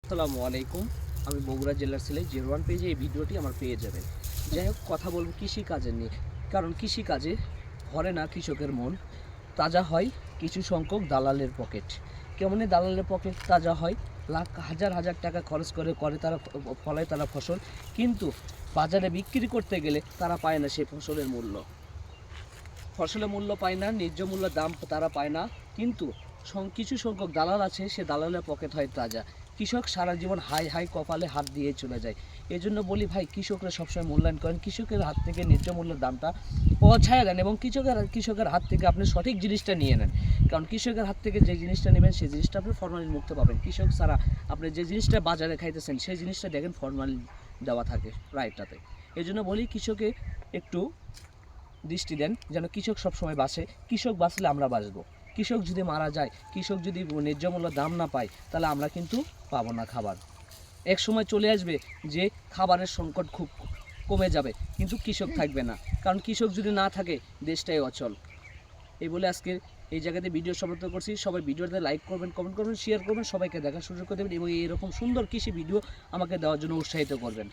আসসালামু আলাইকুম। আমি বগুড়া জেলার ছেলে। 01 পেজে এই ভিডিওটি আমার পেয়ে যাবেন। যাই হোক, কথা বলবো কৃষিকাজের নিয়ে। কারণ কৃষিকাজে ভরে না কৃষকের মন, তাজা হয় কিছু সংখ্যক দালালের পকেট। কেমন দালালের পকেট তাজা হয়? লাখ হাজার হাজার টাকা খরচ করে তারা ফলায় তারা ফসল, কিন্তু বাজারে বিক্রি করতে গেলে তারা পায় না সেই ফসলের মূল্য। ফসলের মূল্য পায় না, ন্যায্য মূল্য দাম তারা পায় না। কিন্তু কিছু সংখ্যক দালাল আছে, সে দালালের পকেট হয় তাজা। কৃষক সারা জীবন হাই হাই কপালে হাত দিয়ে চলে যায়। এই জন্য বলি ভাই, কৃষকরা সবসময় মূল্যায়ন করেন, কৃষকের হাত থেকে ন্যায্য মূল্যের দামটা পৌঁছায় দেন এবং কৃষকের হাত থেকে আপনি সঠিক জিনিসটা নিয়ে নেন। কারণ কৃষকের হাত থেকে যে জিনিসটা নেবেন সেই জিনিসটা আপনি ফরমালিন মুক্ত পাবেন। কৃষক ছাড়া আপনি যে জিনিসটা বাজারে খাইতেছেন সেই জিনিসটা দেখেন ফরমালিন দেওয়া থাকে প্রায়টাতে। এই জন্য বলি কৃষকে একটু দৃষ্টি দেন, যেন কৃষক সবসময় বাঁচে। কৃষক বাঁচলে আমরা বাঁচবো। কৃষক যদি মারা যায়, কৃষক যদি ন্যায্য মূল্য দাম না পায়, তাহলে আমরা কিন্তু পাবো না খাবার। এক সময় চলে আসবে যে খাবারের সংকট খুব কমে যাবে, কিন্তু কৃষক থাকবে না। কারণ কৃষক যদি না থাকে, দেশটাই অচল। এই বলে আজকে এই জায়গাতে ভিডিও সমাপ্ত করছি। সবাই ভিডিওতে লাইক করবেন, কমেন্ট করবেন, শেয়ার করবেন, সবাইকে দেখার সুযোগ করে দেবেন এবং এরকম সুন্দর কৃষি ভিডিও আমাকে দেওয়ার জন্য উৎসাহিত করবেন।